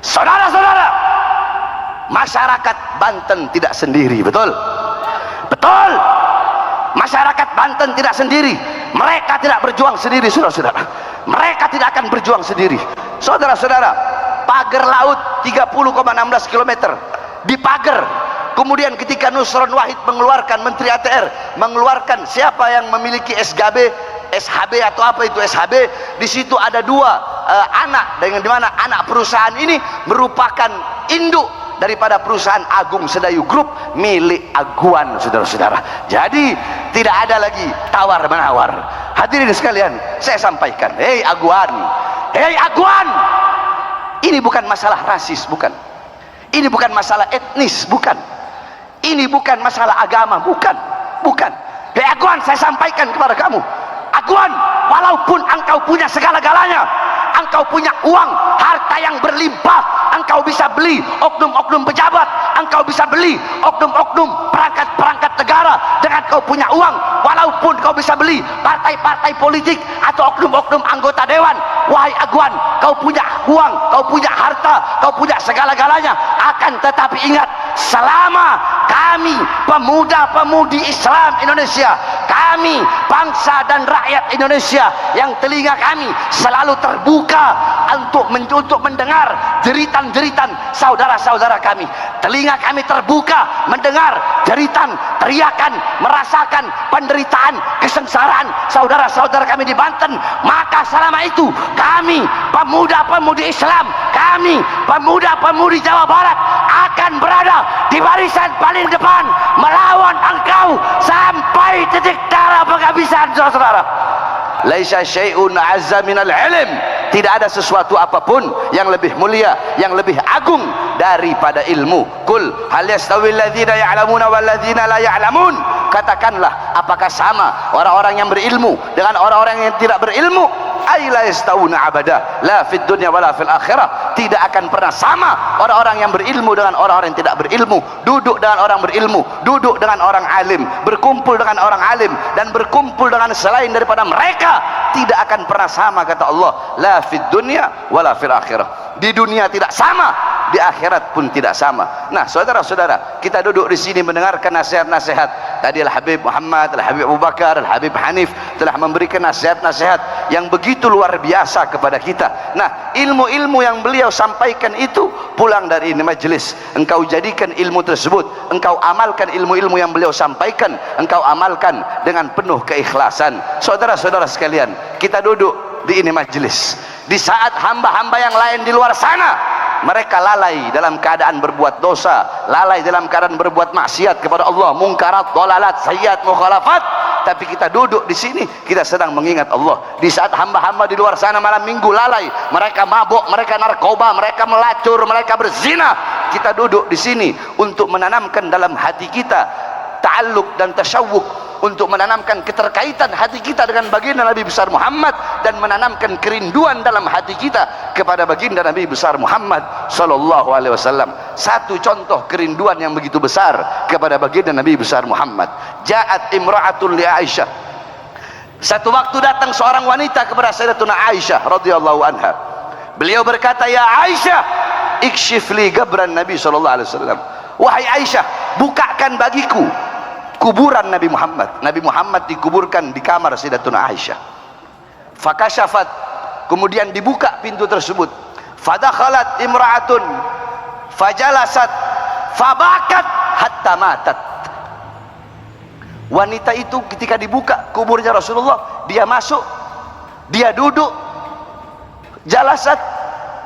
Saudara-saudara, masyarakat Banten tidak sendiri, betul? Betul. Masyarakat Banten tidak sendiri. Mereka tidak berjuang sendiri, saudara-saudara. Mereka tidak akan berjuang sendiri. Saudara-saudara, pagar laut 30,16 km dipagar. Kemudian ketika Nusron Wahid mengeluarkan, Menteri ATR mengeluarkan siapa yang memiliki SHB atau apa itu SHB, di situ ada dua anak, dengan dimana anak perusahaan ini merupakan induk daripada perusahaan Agung Sedayu Group milik Aguan, saudara-saudara. Jadi tidak ada lagi tawar menawar. Hadirin sekalian, saya sampaikan, hei Aguan, ini bukan masalah rasis, bukan. Ini bukan masalah etnis, bukan. Ini bukan masalah agama, bukan. Hei Aguan, saya sampaikan kepada kamu, Aguan, walaupun engkau punya segala-galanya, engkau punya uang, harta yang berlimpah, engkau bisa beli oknum-oknum pejabat, engkau bisa beli oknum-oknum perangkat-perangkat negara dengan kau punya uang. Walaupun kau bisa beli partai-partai politik atau oknum-oknum anggota dewan, wahai Aguan, kau punya uang, kau punya harta, kau punya segala-galanya, akan tetapi ingat, selama kami pemuda-pemudi Islam Indonesia, kami bangsa dan rakyat Indonesia yang telinga kami selalu terbuka untuk mendengar jeritan-jeritan saudara-saudara kami, telinga kami terbuka mendengar jeritan, teriakan, merasakan penderitaan, kesengsaraan saudara-saudara kami di Banten, maka selama itu kami pemuda-pemudi Islam, kami pemuda-pemudi Jawa Barat akan berada di barisan paling depan melawan engkau sampai titik darah penghabisan, saudara-saudara. Laisa syai'un azza minal ilm. Tidak ada sesuatu apapun yang lebih mulia, yang lebih agung daripada ilmu. Qul hal yastawil ladzina ya'lamuna wal ladzina la ya'lamun. Katakanlah, apakah sama orang-orang yang berilmu dengan orang-orang yang tidak berilmu? Ay la yastawuna abada la fid dunya wala fil akhirah. Tidak akan pernah sama orang-orang yang berilmu dengan orang-orang yang tidak berilmu. Duduk dengan orang berilmu, duduk dengan orang alim, berkumpul dengan orang alim, dan berkumpul dengan selain daripada mereka tidak akan pernah sama, kata Allah, la fid dunya wala fil akhirah. Di dunia tidak sama, di akhirat pun tidak sama. Nah, saudara-saudara, kita duduk di sini mendengarkan nasihat-nasihat. Tadi Al-Habib Muhammad, Al-Habib Abu Bakar, Al-Habib Hanif telah memberikan nasihat-nasihat yang begitu luar biasa kepada kita. Nah, ilmu-ilmu yang beliau sampaikan itu, pulang dari ini majelis, engkau jadikan ilmu tersebut, engkau amalkan ilmu-ilmu yang beliau sampaikan, engkau amalkan dengan penuh keikhlasan. Saudara-saudara sekalian, kita duduk di ini majelis di saat hamba-hamba yang lain di luar sana mereka lalai dalam keadaan berbuat dosa, lalai dalam keadaan berbuat maksiat kepada Allah, mungkarat, dalalat, sayyiat, mukhalafat. Tapi kita duduk di sini, kita sedang mengingat Allah. Di saat hamba-hamba di luar sana malam minggu lalai, mereka mabuk, mereka narkoba, mereka melacur, mereka berzina. Kita duduk di sini untuk menanamkan dalam hati kita ta'alluq dan tasyawwuq, untuk menanamkan keterkaitan hati kita dengan baginda Nabi besar Muhammad, dan menanamkan kerinduan dalam hati kita kepada baginda Nabi besar Muhammad sallallahu alaihi wasallam. Satu contoh kerinduan yang begitu besar kepada baginda Nabi besar Muhammad. Ja'at imra'atun li Aisyah. Satu waktu datang seorang wanita kepada Sayyidatuna Aisyah radhiyallahu anha. Beliau berkata, "Ya Aisyah, ikshif li gabran Nabi sallallahu alaihi wasallam." Wahai Aisyah, bukakan bagiku kuburan Nabi Muhammad. Nabi Muhammad dikuburkan di kamar Sayyidatuna Aisyah. Fakashafat, kemudian dibuka pintu tersebut. Fadakhalat imra'atun fajalasat fabakat hatta matat. Wanita itu ketika dibuka kuburnya Rasulullah, dia masuk, dia duduk, jalasat,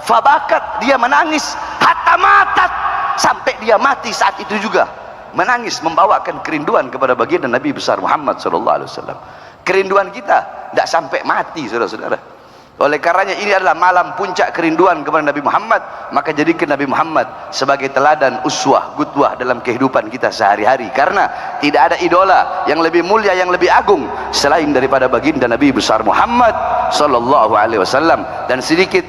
fabakat, dia menangis, hatta matat, sampai dia mati saat itu juga. Menangis, membawakan kerinduan kepada baginda Nabi besar Muhammad sallallahu alaihi wasallam. Kerinduan kita tidak sampai mati, saudara-saudara. Oleh karenanya ini adalah malam puncak kerinduan kepada Nabi Muhammad, maka jadikan Nabi Muhammad sebagai teladan, uswah, qudwah dalam kehidupan kita sehari-hari. Karena tidak ada idola yang lebih mulia, yang lebih agung selain daripada baginda Nabi besar Muhammad sallallahu alaihi wasallam. Dan sedikit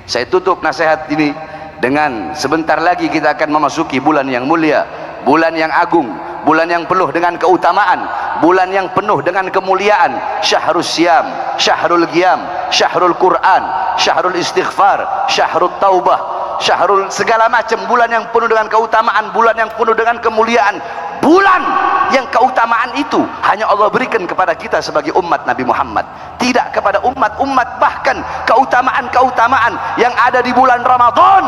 saya tutup nasihat ini dengan sebentar lagi kita akan memasuki bulan yang mulia, bulan yang agung, bulan yang penuh dengan keutamaan, bulan yang penuh dengan kemuliaan. Syahrul Siyam, Syahrul Qiyam, Syahrul Quran, Syahrul Istighfar, Syahrul Taubah. syahrul segala macam, bulan yang penuh dengan keutamaan, bulan yang penuh dengan kemuliaan, bulan yang keutamaan itu hanya Allah berikan kepada kita sebagai umat Nabi Muhammad, tidak kepada umat-umat. Bahkan keutamaan-keutamaan yang ada di bulan Ramadan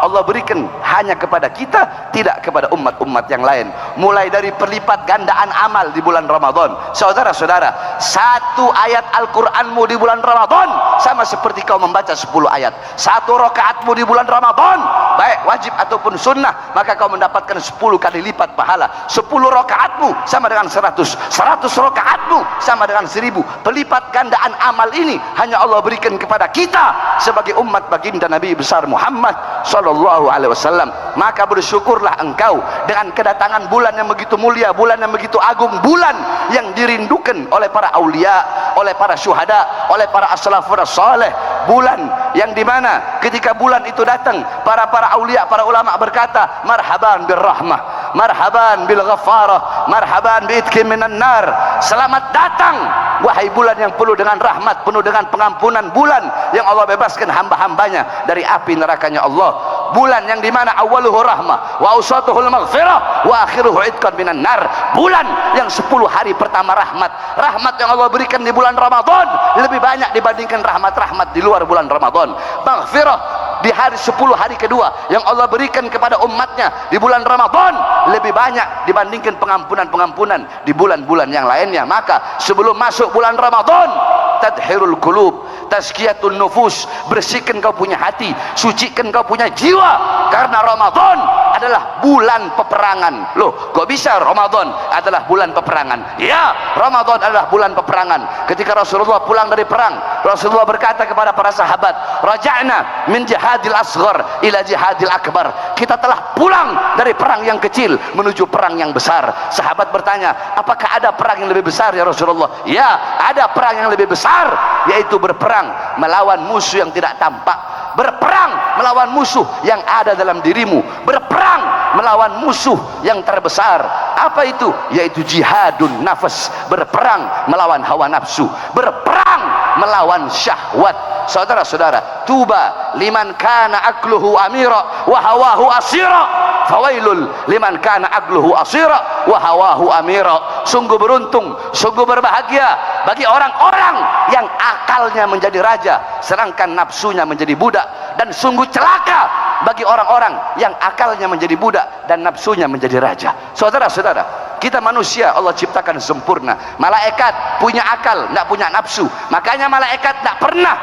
Allah berikan hanya kepada kita, tidak kepada umat-umat yang lain. Mulai dari perlipat gandaan amal di bulan Ramadan. Saudara-saudara, satu ayat Al-Quranmu di bulan Ramadan sama seperti kau membaca 10 ayat. Satu rakaatmu di bulan Ramadan, baik wajib ataupun sunnah, maka kau mendapatkan 10 kali lipat pahala. 10 rakaatmu sama dengan 100, 100 rakaatmu sama dengan 1000. Pelipat gandaan amal ini hanya Allah berikan kepada kita sebagai umat baginda Nabi besar Muhammad sallallahu alaihi wasallam. Maka bersyukurlah engkau dengan kedatangan bulan yang begitu mulia, bulan yang begitu agung, bulan yang dirindukan oleh para aulia, oleh para syuhada, oleh para as-salafus saleh, bulan yang dimana ketika bulan itu datang, para aulia, para ulama berkata, marhaban bil rahmah, marhaban bil ghafarah, marhaban bi itqin minan nar. Selamat datang wahai bulan yang penuh dengan rahmat, penuh dengan pengampunan, bulan yang Allah bebaskan hamba-hambanya dari api nerakanya Allah. Bulan yang dimana awaluhu rahmah wa awsatuhul maghfirah wa akhiruhu itqan minan nar. Bulan yang 10 hari pertama rahmat, rahmat yang Allah berikan di bulan Ramadan lebih banyak dibandingkan rahmat-rahmat di luar bulan Ramadan. Maghfirah di hari 10 hari kedua yang Allah berikan kepada umatnya di bulan Ramadan lebih banyak dibandingkan pengampunan-pengampunan di bulan-bulan yang lainnya. Maka sebelum masuk bulan Ramadan, tadhirul qulub, tazkiyatun nufus, bersihkan kau punya hati, sucikan kau punya jiwa, karena Ramadan adalah bulan peperangan. Loh, kok bisa Ramadan adalah bulan peperangan? Ya, Ramadan adalah bulan peperangan. Ketika Rasulullah pulang dari perang, Rasulullah berkata kepada para sahabat, raja'na min jihadil asghar ila jihadil akbar. Kita telah pulang dari perang yang kecil menuju perang yang besar. Sahabat bertanya, apakah ada perang yang lebih besar ya Rasulullah? Ya, ada perang yang lebih besar, yaitu berperang melawan musuh yang tidak tampak, berperang melawan musuh yang ada dalam dirimu, berperang melawan musuh yang terbesar. Apa itu? Yaitu jihadun nafas, berperang melawan hawa nafsu, berperang melawan syahwat. Saudara-saudara, tuba liman kana akluhu amira wa hawahu asira, fawailul liman kana akluhu asira wa hawahu amira. Sungguh beruntung, sungguh berbahagia bagi orang-orang yang akalnya menjadi raja sedangkan nafsunya menjadi budak, dan sungguh celaka bagi orang-orang yang akalnya menjadi budak dan nafsunya menjadi raja. Saudara-saudara, kita manusia Allah ciptakan sempurna. Malaikat punya akal, tidak punya nafsu. Makanya malaikat tidak pernah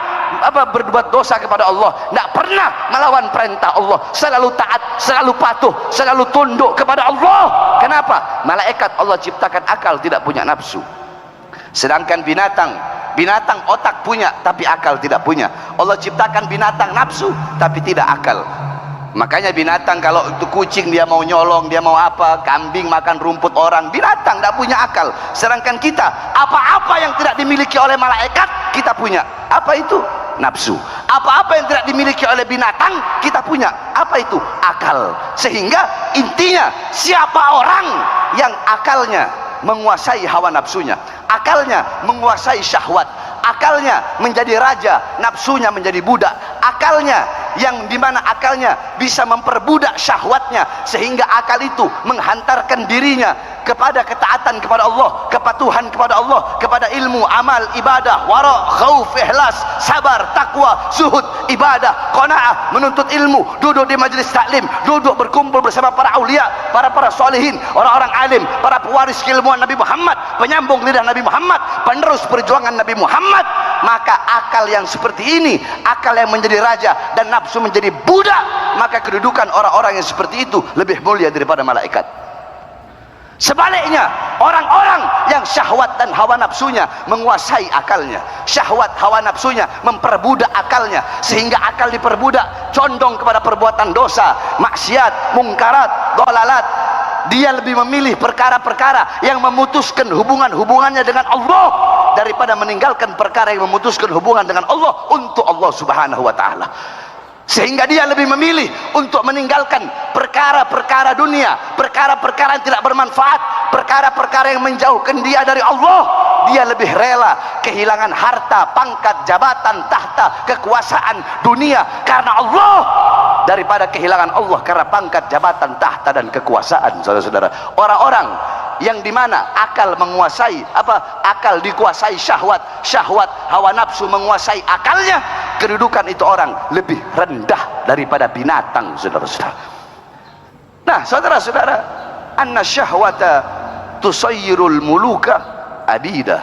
berbuat dosa kepada Allah, tidak pernah melawan perintah Allah, selalu taat, selalu patuh, selalu tunduk kepada Allah. Kenapa? Malaikat Allah ciptakan akal, tidak punya nafsu. Sedangkan binatang otak punya tapi akal tidak punya. Allah ciptakan binatang nafsu tapi tidak akal. Makanya binatang, kalau itu kucing dia mau nyolong, dia mau apa, kambing makan rumput orang, binatang tidak punya akal. Sedangkan kita, apa-apa yang tidak dimiliki oleh malaikat kita punya. Apa itu? Nafsu. Apa-apa yang tidak dimiliki oleh binatang kita punya. Apa itu? Akal. Sehingga intinya, siapa orang yang akalnya menguasai hawa nafsunya, akalnya menguasai syahwat, akalnya menjadi raja, nafsunya menjadi budak, akalnya yang dimana akalnya bisa memperbudak syahwatnya, sehingga akal itu menghantarkan dirinya kepada ketaatan kepada Allah, kepatuhan kepada Allah, kepada ilmu, amal, ibadah, wara, khauf, ikhlas, sabar, takwa, zuhud, ibadah, qanaah, menuntut ilmu, duduk di majlis taklim, duduk berkumpul bersama para aulia, para solihin, orang-orang alim, para pewaris keilmuan Nabi Muhammad, penyambung lidah Nabi Muhammad, penerus perjuangan Nabi Muhammad. Maka akal yang seperti ini, akal yang menjadi raja dan nafsu menjadi budak, maka kedudukan orang-orang yang seperti itu lebih mulia daripada malaikat. Sebaliknya, orang-orang yang syahwat dan hawa nafsunya menguasai akalnya, syahwat hawa nafsunya memperbudak akalnya, sehingga akal diperbudak, condong kepada perbuatan dosa, maksiat, mungkarat, dolalat. Dia lebih memilih perkara-perkara yang memutuskan hubungannya dengan Allah daripada meninggalkan perkara yang memutuskan hubungan dengan Allah untuk Allah Subhanahu wa taala. Sehingga dia lebih memilih untuk meninggalkan perkara-perkara dunia, perkara-perkara yang tidak bermanfaat, perkara-perkara yang menjauhkan dia dari Allah. Dia lebih rela kehilangan harta, pangkat, jabatan, tahta, kekuasaan dunia karena Allah. daripada kehilangan Allah karena pangkat, jabatan, tahta dan kekuasaan. Saudara-saudara, orang-orang yang dimana akal menguasai akal dikuasai syahwat, syahwat hawa nafsu menguasai akalnya, kedudukan itu orang lebih rendah daripada binatang. Saudara-saudara, nah saudara-saudara, anna syahwata tusayyirul muluka abida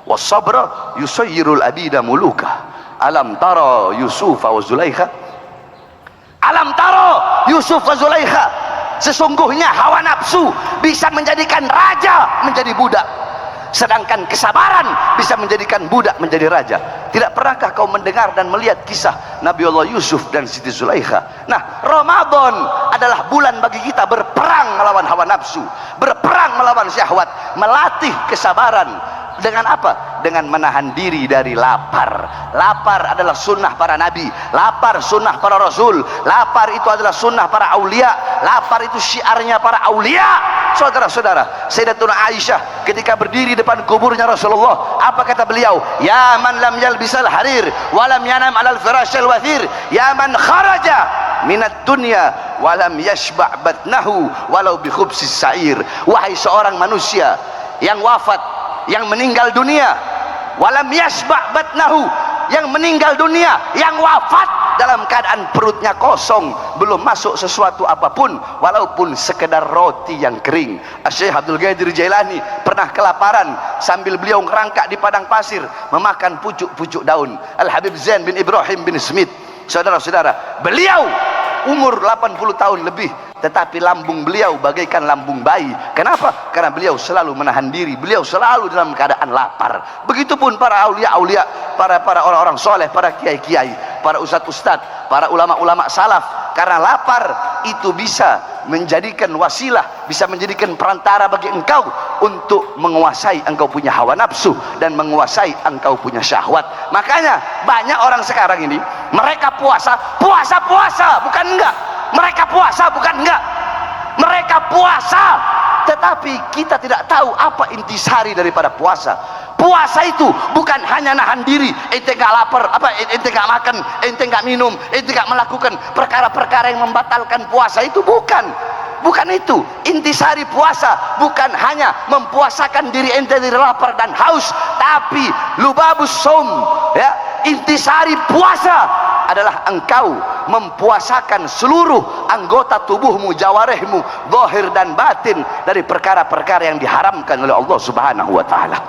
was sabra yusayyirul abida muluka. Alam tara Yusuf wa Zulaikha, alam tara Yusuf wa Zulaikha, sesungguhnya hawa nafsu bisa menjadikan raja menjadi budak, sedangkan kesabaran bisa menjadikan budak menjadi raja. Tidak pernahkah kau mendengar dan melihat kisah Nabi Allah Yusuf dan Siti Zulaikha? Nah, Ramadan adalah bulan bagi kita berperang melawan hawa nafsu, berperang melawan syahwat, melatih kesabaran. Dengan apa? Dengan menahan diri dari lapar. Lapar adalah sunnah para nabi, lapar sunnah para rasul, lapar itu adalah sunnah para aulia, lapar itu syiarnya para aulia. Saudara-saudara, Sayyidatuna Aisyah ketika berdiri depan kuburnya Rasulullah, apa kata beliau? Ya man lam yalbisal harir wa lam yanam alal firashil wathir, ya man kharaja minat dunya wa lam yashba' batnahu walau bi khubsis sa'ir. Wahai seorang manusia yang wafat, yang meninggal dunia, walam yashba' batnahu, yang meninggal dunia, yang wafat dalam keadaan perutnya kosong, belum masuk sesuatu apapun walaupun sekedar roti yang kering. Syekh Abdul Qadir Jailani pernah kelaparan sambil beliau ngerangkak di padang pasir memakan pucuk-pucuk daun. Al Habib Zain bin Ibrahim bin Smith, saudara-saudara, beliau umur 80 tahun lebih, tetapi lambung beliau bagaikan lambung bayi. Kenapa? Karena beliau selalu menahan diri, beliau selalu dalam keadaan lapar. Begitupun para aulia-aulia, para orang-orang soleh, para kiai-kiai, para ustadz-ustadz, para ulama-ulama salaf. Karena lapar itu bisa menjadikan wasilah, bisa menjadikan perantara bagi engkau untuk menguasai engkau punya hawa nafsu dan menguasai engkau punya syahwat. Makanya banyak orang sekarang ini, mereka puasa bukan enggak, mereka puasa bukan enggak, mereka puasa, tetapi kita tidak tahu apa intisari daripada puasa. Puasa itu bukan hanya nahan diri, ente gak lapar, ente gak makan, ente gak minum, ente gak melakukan perkara-perkara yang membatalkan puasa. Itu bukan itu. Intisari puasa bukan hanya mempuasakan diri ente dari lapar dan haus, tapi lubabus saum, ya, intisari puasa adalah engkau mempuasakan seluruh anggota tubuhmu, jawarihmu, zahir dan batin dari perkara-perkara yang diharamkan oleh Allah Subhanahu wa taala.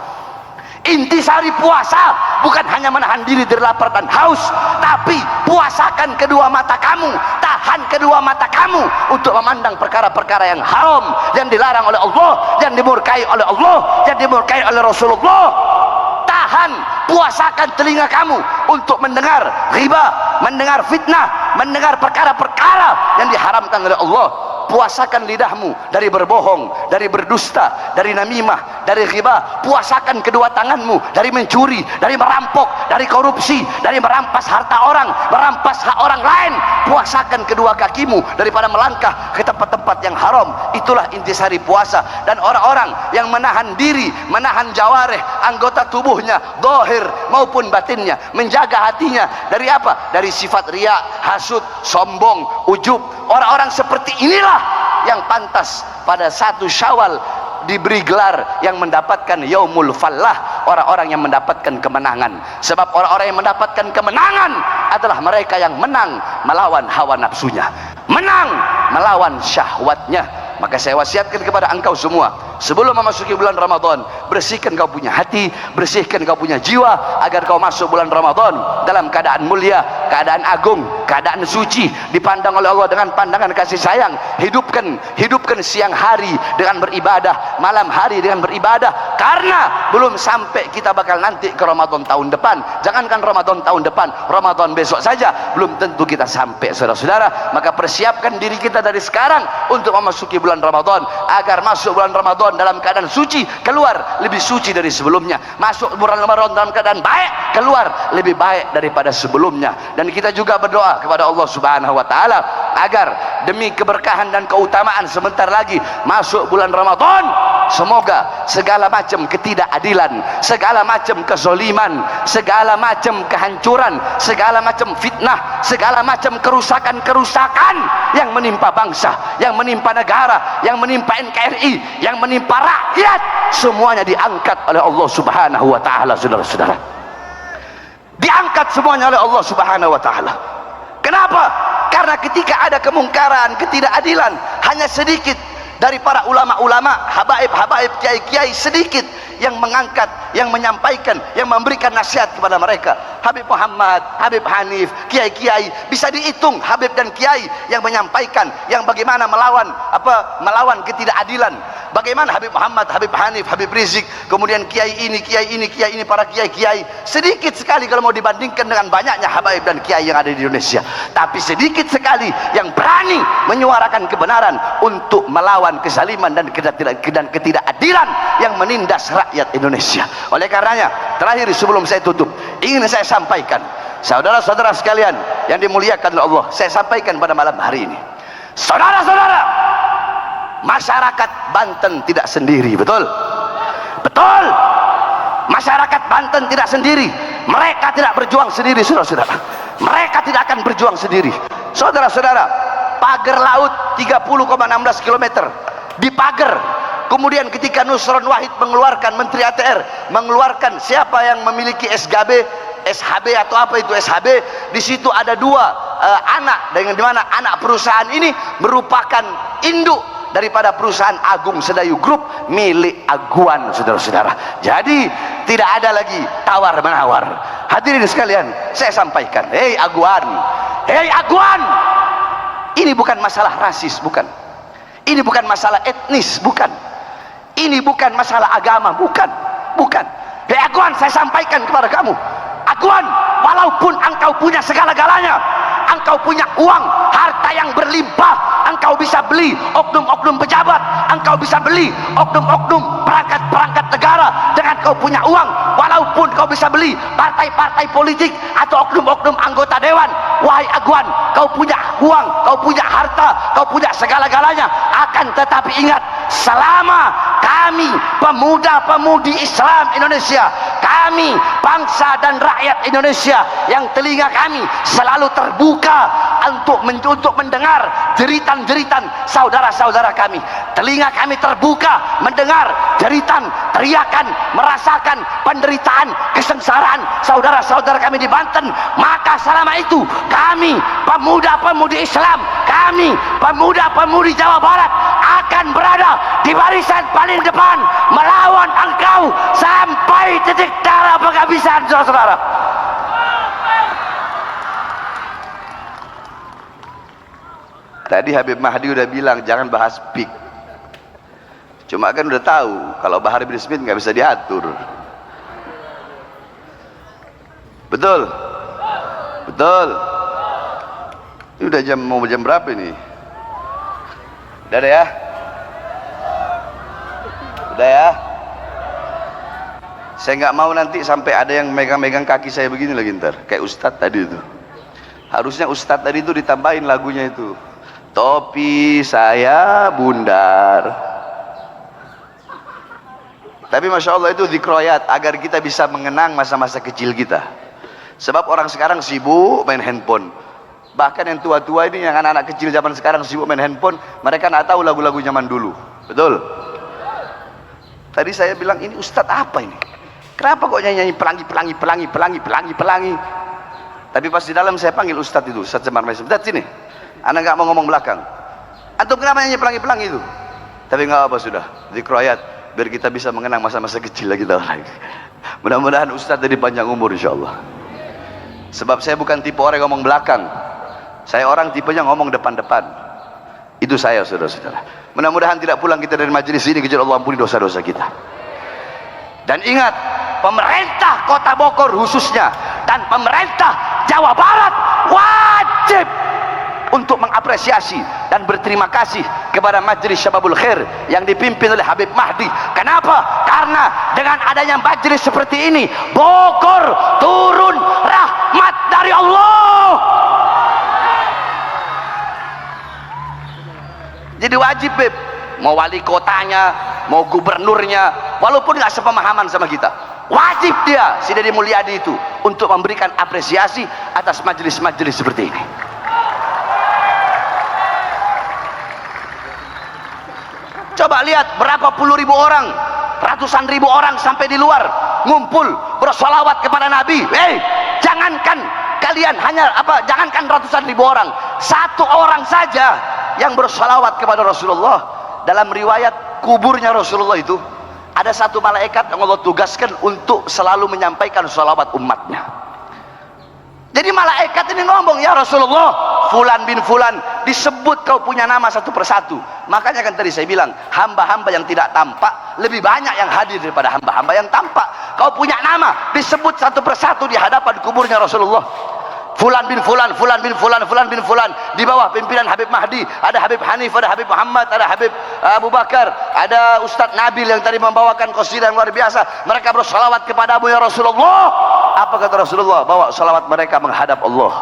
Intisari puasa bukan hanya menahan diri dari lapar dan haus, tapi puasakan kedua mata kamu, tahan kedua mata kamu untuk memandang perkara-perkara yang haram, yang dilarang oleh Allah, yang dimurkai oleh Allah, yang dimurkai oleh Rasulullah. Tahan, puasakan telinga kamu untuk mendengar riba, mendengar fitnah, mendengar perkara-perkara yang diharamkan oleh Allah. Puasakan lidahmu dari berbohong, dari berdusta, dari namimah, dari riba. Puasakan kedua tanganmu dari mencuri, dari merampok, dari korupsi, dari merampas harta orang, merampas hak orang lain. Puasakan kedua kakimu daripada melangkah ke tempat-tempat yang haram. Itulah intisari puasa. Dan orang-orang yang menahan diri, menahan jawarih, anggota tubuhnya, zahir maupun batinnya, menjaga hatinya dari apa? Dari sifat riya, hasud, sombong, ujub. Orang-orang seperti inilah yang pantas pada 1 Syawal diberi gelar yang mendapatkan yaumul fallah, orang-orang yang mendapatkan kemenangan. Sebab orang-orang yang mendapatkan kemenangan adalah mereka yang menang melawan hawa nafsunya, menang melawan syahwatnya. Maka saya wasiatkan kepada engkau semua, sebelum memasuki bulan Ramadan, bersihkan kau punya hati, bersihkan kau punya jiwa, agar kau masuk bulan Ramadan dalam keadaan mulia, keadaan agung, keadaan suci, dipandang oleh Allah dengan pandangan kasih sayang. Hidupkan siang hari dengan beribadah, malam hari dengan beribadah, karena belum sampai kita bakal nanti ke Ramadan tahun depan. Jangankan Ramadan tahun depan, Ramadan besok saja belum tentu kita sampai, saudara-saudara. Maka persiapkan diri kita dari sekarang untuk memasuki bulan Ramadan, agar masuk bulan Ramadan dalam keadaan suci, keluar lebih suci dari sebelumnya. Masuk bulan Ramadan dalam keadaan baik, keluar lebih baik daripada sebelumnya. Dan kita juga berdoa kepada Allah Subhanahu wa taala agar demi keberkahan dan keutamaan sebentar lagi masuk bulan Ramadan, semoga segala macam ketidakadilan, segala macam kezoliman, segala macam kehancuran, segala macam fitnah, segala macam kerusakan-kerusakan yang menimpa bangsa, yang menimpa negara, yang menimpa NKRI, yang menimpa rakyat, semuanya diangkat oleh Allah Subhanahu wa taala. Saudara-saudara, diangkat semuanya oleh Allah Subhanahu wa taala. Kenapa? Karena ketika ada kemungkaran, ketidakadilan, hanya sedikit dari para ulama-ulama, habaib-habaib, kiai-kiai sedikit yang mengangkat, yang menyampaikan, yang memberikan nasihat kepada mereka. Habib Muhammad, Habib Hanif, kiai-kiai, bisa dihitung habib dan kiai yang menyampaikan, yang bagaimana melawan ketidakadilan. Bagaimana Habib Muhammad, Habib Hanif, Habib Rizik, kemudian kiai ini, para kiai-kiai. Sedikit sekali kalau mau dibandingkan dengan banyaknya habaib dan kiai yang ada di Indonesia. Tapi sedikit sekali yang berani menyuarakan kebenaran untuk melawan kezaliman dan ketidakadilan yang menindas rakyat Indonesia. Oleh karenanya, terakhir sebelum saya tutup, ingin saya sampaikan, saudara-saudara sekalian yang dimuliakan oleh Allah, saya sampaikan pada malam hari ini, saudara-saudara, masyarakat Banten tidak sendiri. Betul? Betul. Masyarakat Banten tidak sendiri. Mereka tidak berjuang sendiri, saudara-saudara. Mereka tidak akan berjuang sendiri. Saudara-saudara, pagar laut 30,16 km dipagar. Kemudian ketika Nusron Wahid mengeluarkan, Menteri ATR mengeluarkan siapa yang memiliki SHB atau apa itu SHB, di situ ada dua anak, dengan dimana anak perusahaan ini merupakan induk daripada perusahaan Agung Sedayu Group milik Aguan, saudara-saudara. Jadi tidak ada lagi tawar menawar. Hadirin sekalian, saya sampaikan, hei Aguan, ini bukan masalah rasis, bukan. Ini bukan masalah etnis, bukan. Ini bukan masalah agama, bukan. Hei Aguan, saya sampaikan kepada kamu, Aguan, walaupun engkau punya segala-galanya, engkau punya uang, harta yang berlimpah, engkau bisa beli oknum-oknum pejabat, engkau bisa beli oknum-oknum perangkat-perangkat negara dengan kau punya uang. Walaupun kau bisa beli partai-partai politik atau oknum-oknum anggota dewan, wahai Aguan, kau punya uang, kau punya harta, kau punya segala-galanya, akan tetapi ingat, selama kami pemuda-pemudi Islam Indonesia, kami bangsa dan rakyat Indonesia yang telinga kami selalu terbuka untuk mendengar jeritan-jeritan saudara-saudara kami, telinga kami terbuka mendengar jeritan, teriakan, merasakan penderitaan, kesengsaraan saudara-saudara kami di Banten, maka selama itu kami pemuda-pemudi Islam, kami pemuda-pemudi Jawa Barat akan berada di barisan paling depan melawan engkau sampai titik darah penghabisan, saudara-saudara. Tadi Habib Mahdi udah bilang jangan bahas PIK, cuma kan udah tahu kalau Bahar bin Smith nggak bisa diatur. Betul? Ini udah mau jam berapa ini? Udah ya? Saya nggak mau nanti sampai ada yang megang-megang kaki saya begini lagi ntar, kayak Ustadz tadi itu. Harusnya Ustadz tadi itu ditambahin lagunya itu, topi saya bundar. Tapi Masya Allah itu dzikroyat agar kita bisa mengenang masa-masa kecil kita. Sebab orang sekarang sibuk main handphone. Bahkan yang tua-tua ini, yang anak-anak kecil zaman sekarang sibuk main handphone, mereka nggak tahu lagu-lagu zaman dulu. Betul? Tadi saya bilang, ini Ustadz apa ini? Kenapa kok nyanyi pelangi? Tapi pas di dalam saya panggil Ustadz itu, Ustadz Semar Maisem, Ustadz sini. Anak nggak mau ngomong belakang. Antum kenapa nyanyi pelangi itu? Tapi nggak apa, sudah dzikroyat biar kita bisa mengenang masa-masa kecil lagi kita lagi. Mudah-mudahan Ustadz jadi panjang umur insyaallah. Sebab saya bukan tipe orang yang ngomong belakang. Saya orang tipenya ngomong depan-depan. Itu saya, saudara-saudara. Mudah-mudahan tidak pulang kita dari majelis ini kecuali Allah ampuni dosa-dosa kita. Dan ingat, pemerintah Kota Bogor khususnya dan pemerintah Jawa Barat wajib untuk mengapresiasi dan berterima kasih kepada Majelis Syababul Khair yang dipimpin oleh Habib Mahdi. Kenapa? Karena dengan adanya majelis seperti ini, Bogor turun rahmat dari Allah. Jadi wajib, Beb, mau wali kotanya, mau gubernurnya, walaupun nggak sepemahaman sama kita, wajib dia si Deddy Mulyadi itu untuk memberikan apresiasi atas majelis-majelis seperti ini. Coba lihat berapa puluh ribu orang, ratusan ribu orang sampai di luar ngumpul bersolawat kepada Nabi. Jangankan kalian jangankan ratusan ribu orang, satu orang saja yang bersolawat kepada Rasulullah. Dalam riwayat kuburnya Rasulullah itu ada satu malaikat yang Allah tugaskan untuk selalu menyampaikan solawat umatnya. Jadi malaikat ini ngomong, ya Rasulullah, fulan bin fulan, disebut kau punya nama satu persatu. Makanya kan tadi saya bilang, hamba-hamba yang tidak tampak lebih banyak yang hadir daripada hamba-hamba yang tampak. Kau punya nama, disebut satu persatu di hadapan kuburnya Rasulullah. Fulan bin fulan, fulan bin fulan, fulan bin fulan. Di bawah pimpinan Habib Mahdi, ada Habib Hanif, ada Habib Muhammad, ada Habib Abu Bakar, ada Ustadz Nabil yang tadi membawakan qasidah yang luar biasa. Mereka bersolawat kepadamu ya Rasulullah. Apa kata Rasulullah? Bawa salawat mereka menghadap Allah.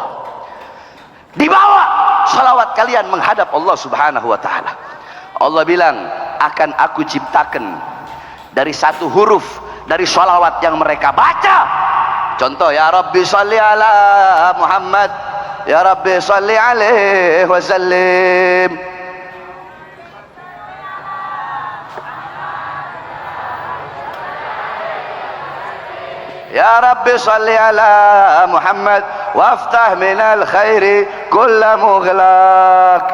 Dibawa salawat kalian menghadap Allah subhanahu wa ta'ala. Allah bilang, akan aku ciptakan dari satu huruf dari salawat yang mereka baca. Contoh, ya Rabbi salli ala Muhammad, ya Rabbi salli alaihi wasallim. Ya Rabbi salli ala Muhammad waftah minal khairi kulla mughlaq.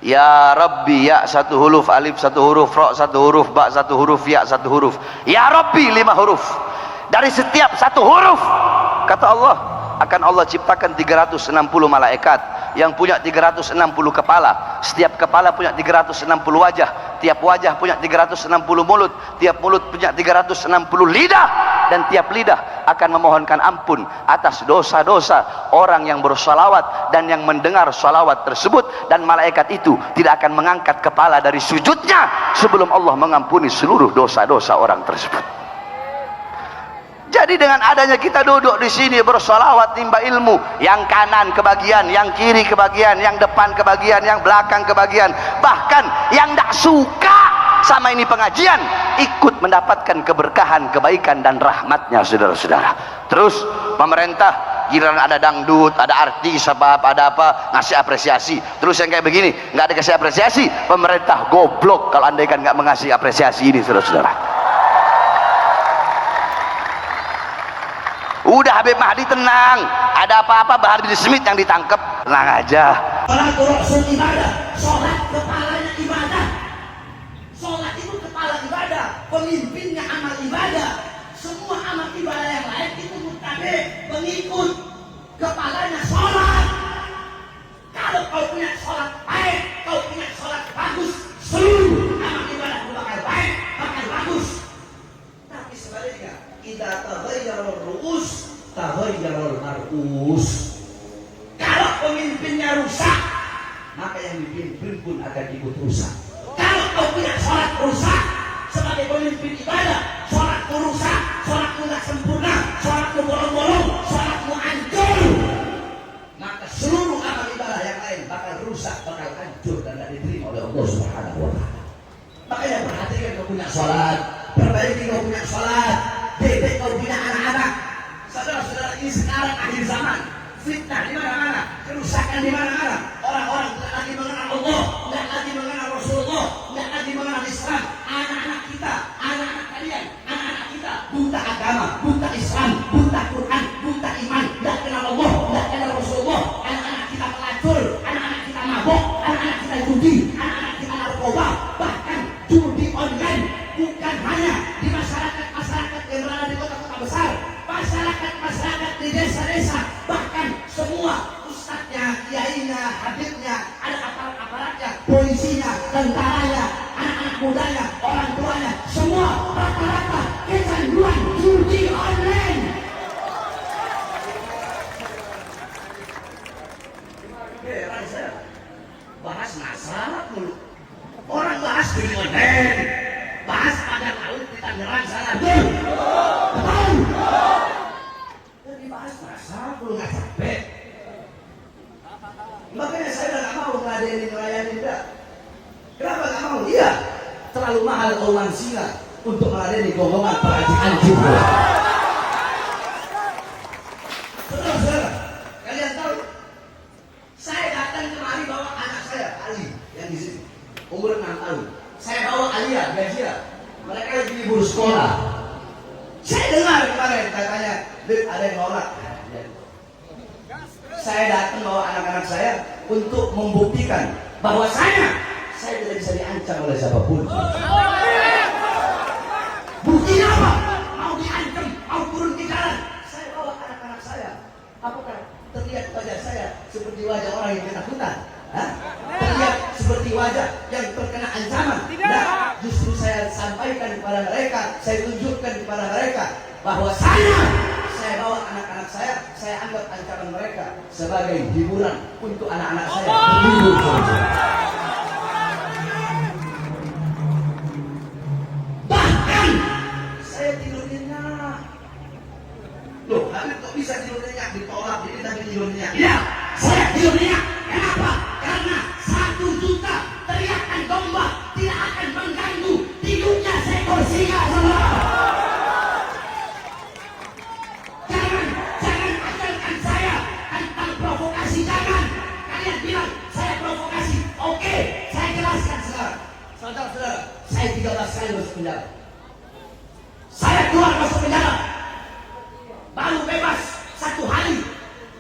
Ya Rabbi, ya satu huruf, alif satu huruf, ra satu huruf, ba satu huruf, ya satu huruf. Ya Rabbi 5 huruf. Dari setiap satu huruf, kata Allah, akan Allah ciptakan 360 malaikat yang punya 360 kepala. Setiap kepala punya 360 wajah, tiap wajah punya 360 mulut, tiap mulut punya 360 lidah, dan tiap lidah akan memohonkan ampun atas dosa-dosa orang yang bersalawat dan yang mendengar salawat tersebut. Dan malaikat itu tidak akan mengangkat kepala dari sujudnya sebelum Allah mengampuni seluruh dosa-dosa orang tersebut. Jadi dengan adanya kita duduk di sini bersolawat nimba ilmu, yang kanan kebagian, yang kiri kebagian, yang depan kebagian, yang belakang kebagian, bahkan yang tidak suka sama ini pengajian ikut mendapatkan keberkahan, kebaikan dan rahmatnya, saudara-saudara. Terus pemerintah giliran ada dangdut, ada artis, ada apa, ngasih apresiasi. Terus yang kayak begini nggak ada kasih apresiasi, pemerintah goblok kalau andaikan nggak mengasih apresiasi ini, saudara-saudara. Udah Habib Mahdi tenang, ada apa-apa Bahar bin Smith yang ditangkap, tenang aja. Sholat Rasul ibadah, sholat kepalanya ibadah. Sholat itu kepala ibadah, pemimpinnya amal ibadah. Semua amal ibadah yang lain itu mutabe, mengikut kepalanya sholat. Kalau kau punya sholat baik, kau punya sholat bagus, seluruh amal ibadah bakal baik, bakal bagus. Tapi sebaliknya, kita taghayyarul ru'us, taghayyarul mar'us. Kalau pemimpinnya rusak, maka yang dipimpin pun akan ikut rusak. Kalau kau punya sholat rusak sebagai pemimpin ibadah, sholatmu rusak, sholatmu tidak sempurna, sholatmu bolong-bolong, sholatmu hancur, maka seluruh amal ibadah yang lain bakal rusak, bakal hancur dan tidak diterima oleh Allah Subhanahu wa Ta'ala. Makanya perhatikan kau punya sholat, perbaiki kau punya sholat, didik kau punya anak-anak. Saudara-saudara, ini sekarang akhir zaman, fitnah di mana-mana, kerusakan di mana-mana. Orang-orang tidak lagi mengenal Allah, tidak lagi mengenal Rasulullah, tidak lagi mengenal Islam. Anak-anak kita, anak-anak kalian, anak-anak kita buta agama, buta Islam, buta Quran, buta iman, tidak kenal Allah, tidak kenal Rasulullah. Anak-anak kita pelacur, anak-anak kita mabok, anak-anak kita judi, anak-anak kita narkoba, bahkan judi online. Bukan hanya di masyarakat-masyarakat yang berada di kota-kota besar, masyarakat-masyarakat di desa-desa, bahkan semua ustadznya, kiainya, habibnya, ada aparat-aparatnya, polisinya, tentaranya, anak-anak mudanya, orang tuanya, semua rata-rata kecanduan judi online. untuk meladeni gonggongan perajaan jumlah. Saudara-saudara, kalian tahu, saya datang kemari bawa anak saya, Ali, yang di sini, umur 6 tahun. Saya bawa Alia, Gajira, mereka lagi libur sekolah. Saya dengar kemarin katanya, Beb, ada yang nolak. Saya datang bawa anak-anak saya untuk membuktikan bahwa saya tidak bisa diancam oleh siapapun. Buktinya apa? Mau diancam, mau turun ke jalan. Saya bawa anak-anak saya. Apakah terlihat wajah saya seperti wajah orang yang ketakutan? Hah? Terlihat seperti wajah yang terkena ancaman? Tidak. Justru saya sampaikan kepada mereka, saya tunjukkan kepada mereka bahwa saya bawa anak-anak saya anggap ancaman mereka sebagai hiburan untuk anak-anak saya berlibur saja. Bahkan saya tidur nyenyak. Loh, Habib kok bisa tidur nyenyak? Ditolak, jadi tapi tidur nyenyak. Ya, saya tidur nyenyak. Kenapa? Karena 1 juta teriakan domba tidak akan mengganggu tidurnya seekor singa, saudara. Jangan ajarkan saya tentang provokasi, jangan. Kalian bilang saya provokasi. Oke, saya jelaskan sekarang. Saudara-saudara, saya 13 kali masuk penjara. Saya keluar masuk penjara, baru bebas 1 hari,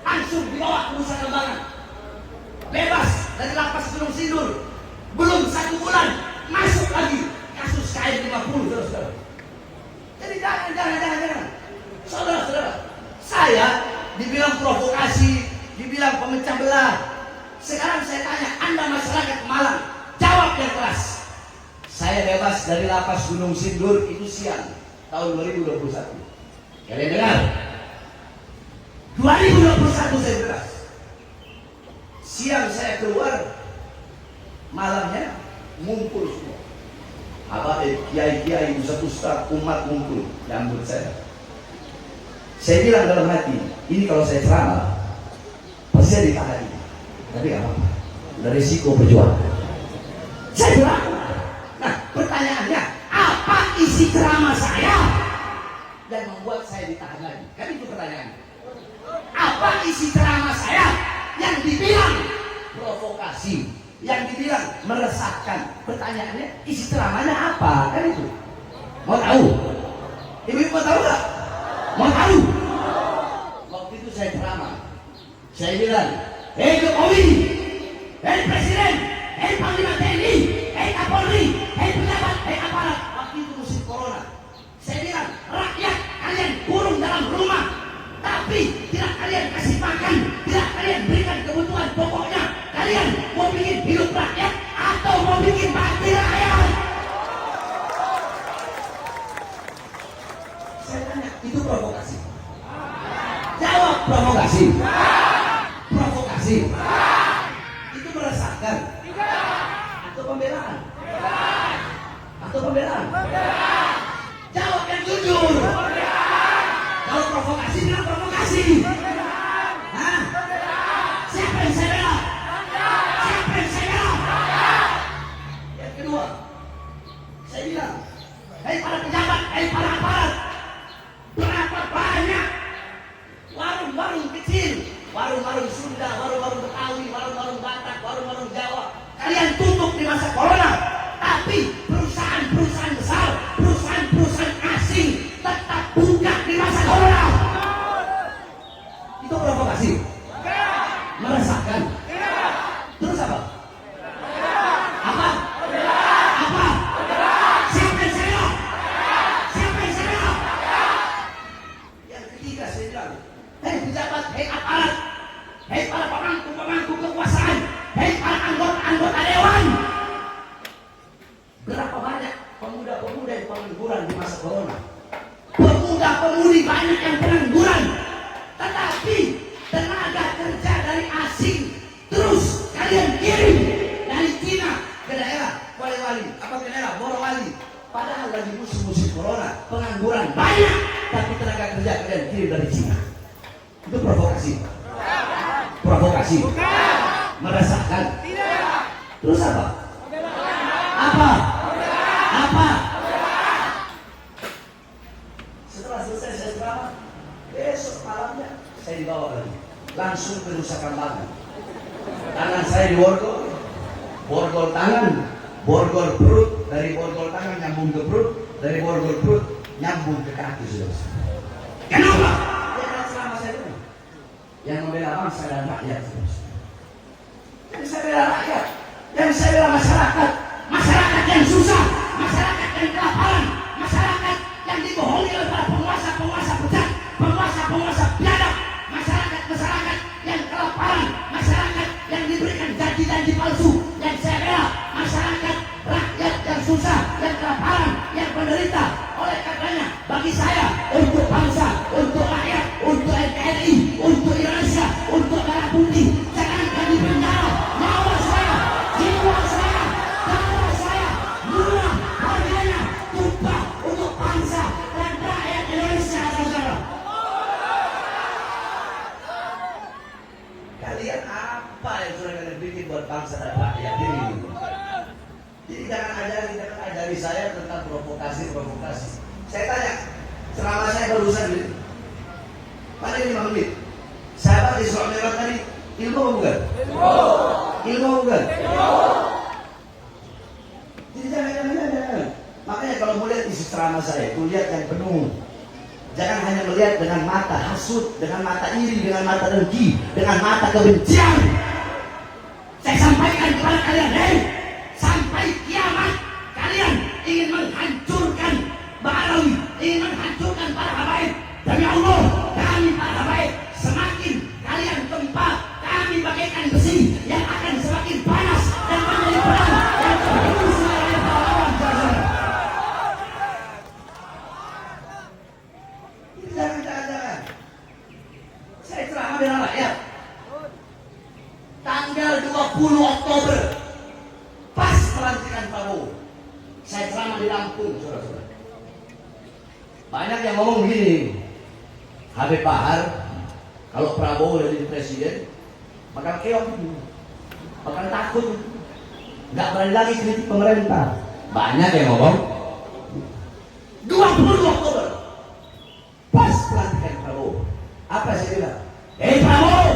langsung dibawa ke Nusa Kambangan. Bebas dari lapas Gunung Sindur, belum 1 bulan masuk lagi kasus KM50, saudara-saudara. Jadi jangan. Saudara-saudara, saya dibilang provokasi, dibilang pemecah belah. Sekarang saya tanya, Anda masyarakat Malang, jawab yang keras. Saya bebas dari lapas Gunung Sindur itu siang tahun 2021. Kalian dengar? 2021 saya bebas. Siang saya keluar, malamnya ngumpul semua. Kiai-kiai, ustaz-ustaz, umat ngumpul nyambut saya. Saya bilang dalam hati, ini kalau saya ceramah, pasti saya ditahan. Tapi gak apa-apa, ada risiko perjuangan. Saya bilang, nah pertanyaannya, apa isi ceramah saya yang membuat saya ditahan lagi? Kan itu pertanyaannya. Apa isi ceramah saya yang dibilang provokasi, yang dibilang meresahkan? Pertanyaannya, isi ceramahnya apa? Kan itu. Mau tahu? Ibu mau tahu nggak? Mau tahu? Waktu itu saya ceramah, saya bilang, hei Jokowi, hei Presiden, hei Panglima TNI, hei Kapolri, hei pejabat, hei aparat. Waktu itu musim corona, saya bilang, rakyat kalian kurung dalam rumah, tapi tidak kalian kasih makan, tidak kalian berikan kebutuhan pokoknya. Kalian mau bikin hidup rakyat atau mau bikin mati rakyat? Saya tanya, itu provokasi? Jawab, provokasi. Provokasi. Itu meresahkan? Atau pembelaan? Atau pembelaan? Jawab yang jujur. Kalau provokasi, bilang provokasi. Hah? Siapa yang saya bela? Siapa yang saya bela? Yang kedua, saya bilang, hei para pejabat, hei para aparat, berapa banyak warung-warung kecil, warung-warung Sunda, warung-warung Betawi, warung-warung Batak, warung-warung Jawa, kalian tutup di masa corona, tapi perusahaan-perusahaan besar, perusahaan-perusahaan asing tetap buka di masa corona. Itu provokasi? Meresahkan? Terus apa? Apa? Apa? Siapa yang saya bela? Siapa yang saya bela? Yang ketiga saya bilang, hei pejabat, hei aparat, hei para pemangku kekuasaan, hei para anggota dewan. Berapa banyak pemuda-pemuda yang pengangguran di masa corona? Pemuda-pemudi banyak yang pengangguran, tetapi tenaga kerja dari asing terus kalian kirim dari Cina ke daerah Wali-Wali, apa ke daerah Morowali. Padahal lagi musim corona, pengangguran banyak, tapi tenaga kerja kalian kirim dari Cina. Itu provokasi? Provokasi? Meresahkan? Terus apa? Apa? Apa? Besok malamnya saya dibawa lagi, langsung ke Nusa Kambangan. Tangan saya di borgol tangan, borgol perut, dari borgol tangan nyambung ke perut, dari borgol perut nyambung ke kaki sudah. Kenapa? Ya kan selama saya dulu yang membela bangsa dan rakyat. Yang saya bela rakyat, yang saya bela masyarakat, masyarakat yang susah, masyarakat yang kelaparan, masyarakat yang dibohongi oleh para penguasa-penguasa pecat, penguasa-penguasa biadab, masyarakat yang kelaparan, masyarakat yang diberikan janji-janji palsu. Yang saya bela masyarakat rakyat yang susah, yang kelaparan, yang menderita. Oleh karenanya, bagi saya, untuk bangsa, untuk rakyat, untuk NKRI, untuk Indonesia, untuk merah putih, jangankan di penjara, nyawa saya, jiwa saya, darah saya, murah harganya, tumpah untuk bangsa dan rakyat Indonesia, saudara. Kalian apa yang sudah kalian bikin buat bangsa dan rakyat ini? Jadi jangan ajari saya tentang provokasi. Saya tanya, selama saya berurusan ini, pada 5 menit, sahabat Isra Mi'raj tadi, ilmu bukan? Ilmu bukan? Jadi jangan. Makanya kalau melihat isi ceramah saya, itu lihat yang penuh. Jangan hanya melihat dengan mata hasut, dengan mata iri, dengan mata dengki, dengan mata kebencian. Saya sampaikan kepada kalian, sampai kiamat kalian ingin menghancurkan Ba'alawi, ingin menghancurkan para habaib. Demi Allah, kami para habaib, semakin kalian tempat, kami bagaikan besi yang akan semakin panas dan menjadi perang yang terhubung semuanya pahlawan. Jangan. Saya ceramah dengan rakyat tanggal 20 Oktober, pas pelantikan Prabowo. Saya ceramah di Lampung, saudara-saudara. Banyak yang ngomong begini, Habib Bahar, kalau Prabowo jadi presiden, bakal keok, bakal takut, nggak berani lagi kritik pemerintah. Banyak yang ngomong. 20 Oktober, pas pelantikan Prabowo, apa saya bilang? Prabowo,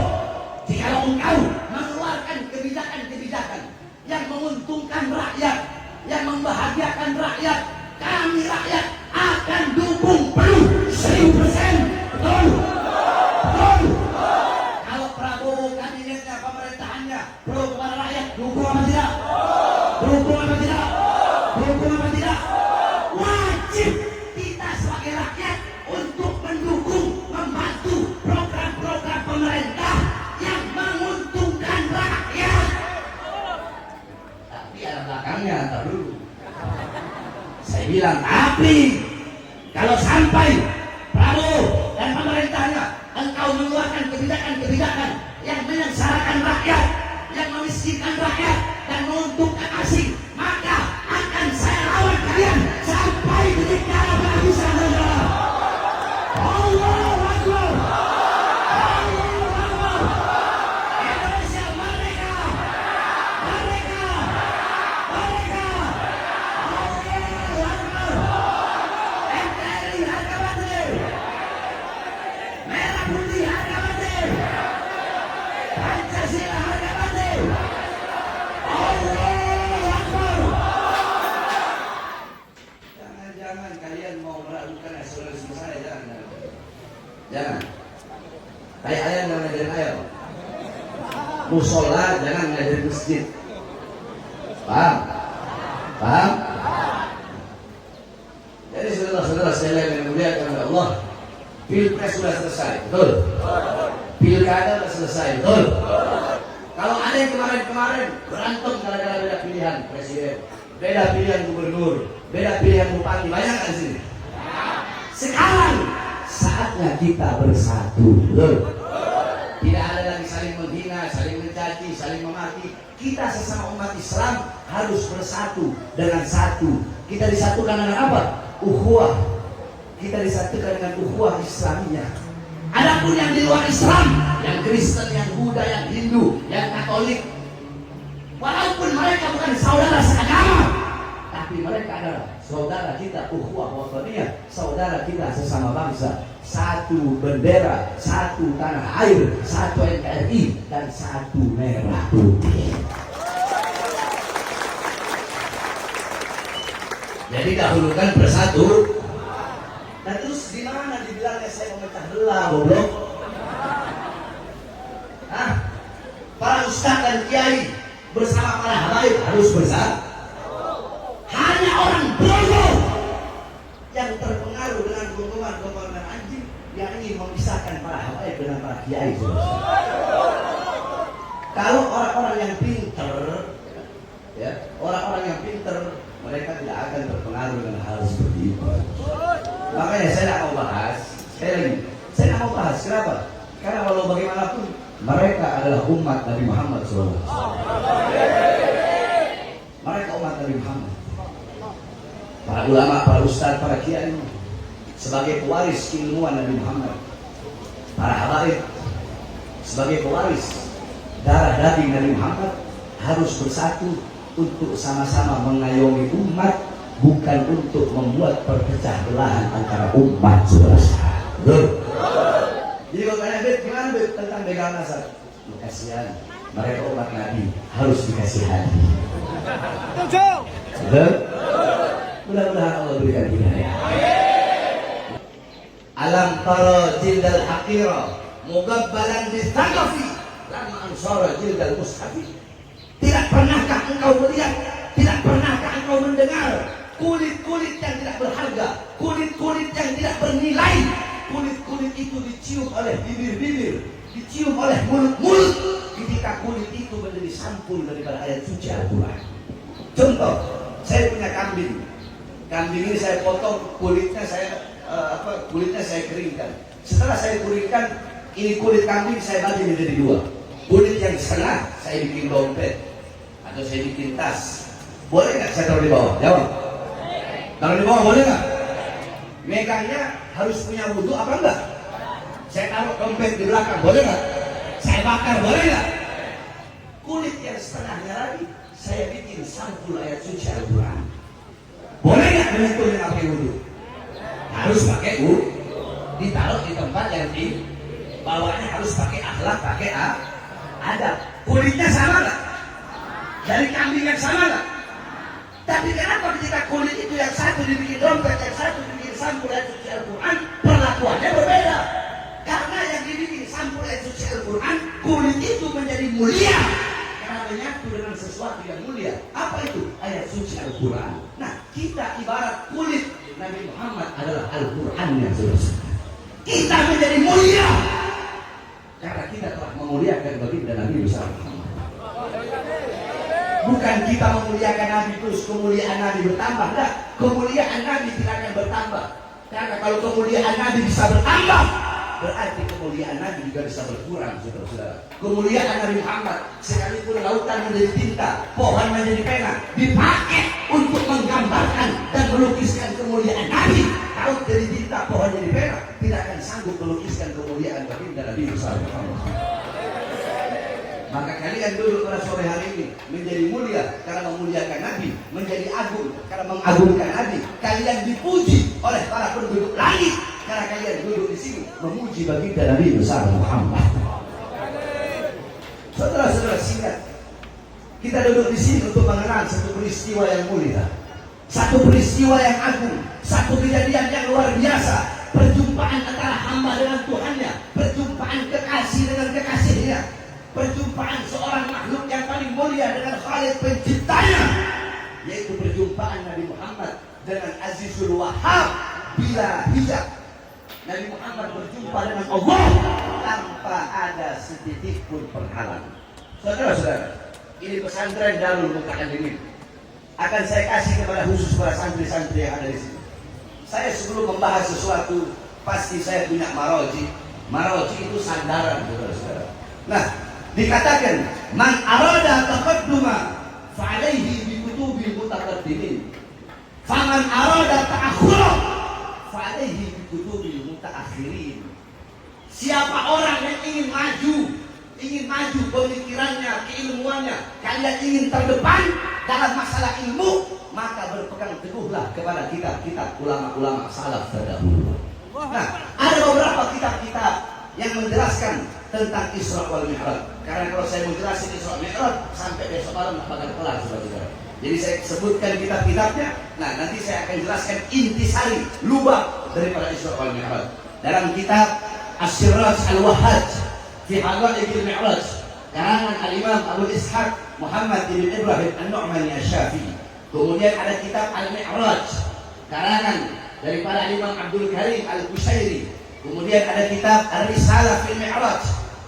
jika engkau mengeluarkan kebijakan-kebijakan yang menguntungkan rakyat, yang membahagiakan rakyat, kami rakyat akan dukung penuh 1000%. Betul? Kalau Prabowo kabinetnya, pemerintahannya pro kepada rakyat, dukung apa tidak? Wajib kita sebagai rakyat untuk mendukung, membantu program-program pemerintah yang menguntungkan rakyat. Tapi ada belakangnya, ntar dulu. Saya bilang, tapi kalau sampai Prabowo dan pemerintahnya engkau mengeluarkan kebijakan-kebijakan yang menyengsarakan rakyat, yang memiskinkan rakyat dan menguntungkan asing, maka akan saya lawan kalian sampai titik darah penghabisan. Allahu Akbar. Indonesia merdeka. NKRI harga mati. Merah putih harga mati. Pancasila harga mati. Allahu Akbar. Jangan kalian mau meragukan nasionalisme saya, jangan. Kayak ayah yang ngajarin ayah, musola jangan ngajarin masjid. Paham? Jadi saudara-saudara sekalian yang dimuliakan oleh Allah, Pilpres sudah selesai, betul? Pilkada sudah selesai, betul? Kalau ada yang kemarin berantem gara-gara beda pilihan presiden, beda pilihan gubernur, beda pilihan bupati, banyak kan di sini? Sekarang saatnya kita bersatu, betul? Tidak ada lagi saling menghina, saling mencaci, saling memaki. Kita sesama umat Islam harus bersatu dengan satu. Kita disatukan dengan apa? Ukhuwah. Kita disatukan dengan ukhuwah Islamiyah. Adapun yang di luar Islam, yang Kristen, yang Buddha, yang Hindu, yang Katolik, walaupun mereka bukan saudara seagama, tapi mereka adalah saudara kita ukhuwah wataniyah, saudara kita sesama bangsa, satu bendera, satu tanah air, satu NKRI, dan satu merah putih. Jadi dahulukan bersatu. Dan terus di mana dibilangnya saya memecah belah, goblok? Hah? Para ustaz dan kiai bersama para habaib harus bersatu. Hanya orang bodoh yang terpengaruh dengan gonggongan anjing yang ingin memisahkan para habaib dengan para kiai. Kalau orang-orang yang pintar, ya, orang-orang yang pintar, mereka tidak akan terpengaruh dengan hal seperti itu. Makanya saya tidak mau bahas. Sekali lagi, saya tidak mau bahas. Kenapa? Karena walau bagaimanapun mereka adalah umat Nabi Muhammad SAW. Mereka umat Nabi Muhammad. Para ulama, para ustaz, para kiai sebagai pewaris keilmuan Nabi Muhammad. Para habaib sebagai pewaris darah daging Nabi Muhammad harus bersatu untuk sama-sama mengayomi umat, bukan untuk membuat perpecah belahan antara umat. Betul. Jadi kalau tanya Bet, gimana Bet tentang begal nasab? Kasihan, mereka umat Nabi harus dikasih hati. Betul. Mudah-mudahan Allah berikan hidayah. Alam tara jildal haqira mugabbalan bisaqafi lama ansara jildal mushafi. Tidak pernahkah engkau melihat, tidak pernahkah engkau mendengar kulit-kulit yang tidak berharga, kulit-kulit yang tidak bernilai, kulit-kulit itu dicium oleh bibir-bibir, dicium oleh mulut-mulut, ketika kulit itu menjadi sampul daripada ayat suci Al-Quran. Contoh, saya punya kambing. Kambing ini saya potong, kulitnya saya keringkan. Setelah saya keringkan, ini kulit kambing saya bagi menjadi dua. Kulit yang setengah saya bikin dompet atau saya bikin tas. Boleh nggak saya taruh di bawah? Jawab. Taruh di bawah boleh nggak? Megangnya harus punya wudhu apa enggak? Saya taruh dompet di belakang boleh nggak? Saya bakar boleh nggak? Kulit yang setengahnya lagi saya bikin sampul ayat suci Al-Quran. Boleh nggak dengan kulit yang pakai wudhu? Harus pakai wudhu. Ditaruh di tempat yang di bawahnya harus pakai akhlak, pakai adab. Kulitnya sama nggak? Dari kambing yang sama nggak? Tapi kenapa ketika kulit itu yang satu dibikin dompet, yang satu dibikin sampul ayat suci Al-Quran, perlakuannya berbeda? Karena yang dibikin sampul ayat suci Al-Quran, kulit itu menjadi mulia karena menyatu dengan sesuatu yang mulia. Apa itu? Ayat suci Al-Quran. Nah, kita ibarat kulit Nabi Muhammad adalah Al-Quran yang selesai. Kita menjadi mulia karena kita telah memuliakan baginda Nabi besar Muhammad. Bukan kita memuliakan Nabi terus kemuliaan Nabi bertambah. Nah, kemuliaan Nabi tidak akan bertambah. Karena kalau kemuliaan Nabi bisa bertambah, berarti kemuliaan Nabi juga bisa berkurang, saudara-saudara. Kemuliaan Nabi Muhammad, sekalipun lautan menjadi tinta, pohon menjadi pena, dipakai untuk menggambarkan dan melukiskan kemuliaan Nabi. Laut jadi tinta, pohon jadi pena, tidak akan sanggup melukiskan kemuliaan baginda Nabi besar Muhammad. Maka kalian duduk pada sore hari ini menjadi mulia karena memuliakan Nabi, menjadi agung karena mengagungkan Nabi. Kalian dipuji oleh para penduduk langit karena kalian duduk di sini memuji baginda Nabi besar Muhammad. Saudara-saudara, singkat, kita duduk di sini untuk mengenal satu peristiwa yang mulia, satu peristiwa yang agung, satu kejadian yang luar biasa. Perjumpaan antara hamba dengan Tuhannya, perjumpaan kekasih dengan kekasihnya, perjumpaan seorang makhluk yang paling mulia dengan Khalik penciptanya, yaitu perjumpaan Nabi Muhammad dengan Azizul Wahhab bila hijab. Nabi Muhammad berjumpa dengan Allah tanpa ada setitik pun penghalang. Saudara-saudara, ini pesantren Darul Muta'allimin akan saya kasih kepada khusus para santri-santri yang ada di sini. Saya sebelum membahas sesuatu pasti saya punya maroji. Maroji itu sandaran, saudara-saudara. Nah, dikatakan man arada taqadduma fa'alaihi bi kutubil mutaqaddimin, faman arada ta'akhura fa'alaihi bi kutubil mutaakhirin. Siapa orang yang ingin maju pemikirannya, keilmuannya, kalian ingin terdepan dalam masalah ilmu, maka berpegang teguhlah kepada kitab-kitab ulama-ulama salaf terdahulu. Nah, ada beberapa kitab-kitab yang menjelaskan tentang Isra wal Mi'raj. Karena kalau saya menjelaskan Isra wal Mi'raj sampai besok malam nggak bakal kelar, saudara-saudara. Jadi saya sebutkan kitab-kitabnya. Nah, nanti saya akan jelaskan intisari, lubang daripada Isra wal Mi'raj. Dalam kitab As-Siraj Al-Wahhaj fi Haqa'iqil Mi'raj, karangan Al-Imam Abu Ishaq Muhammad bin Ibrahim An-Nu'mani Asy-Syafi'i. Kemudian ada kitab Al-Mi'raj, karangan daripada Imam Abdul Karim Al-Qushairi. Kemudian ada kitab Ar-Risalah fil Mi'raj,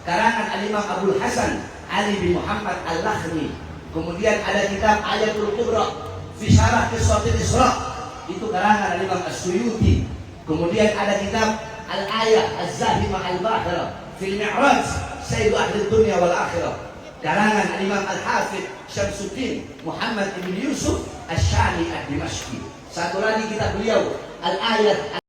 karangan Al-Imam Abdul Hasan Ali bin Muhammad Al-Lakhmi. Kemudian ada kitab Ayatul Kubra fi Syarah Qissatil Isra, itu karangan Al-Imam As-Suyuti. Kemudian ada kitab Al-Ayah Az-Zahimah Al-Bahira fil Mi'raj Sayyidu Ahli Dunya wal Akhirah, karangan Al-Imam Al-Hafidh Syamsuddin Muhammad bin Yusuf Asy-Syami Ad-Dimashqi. Satu lagi kitab beliau Al-Ayat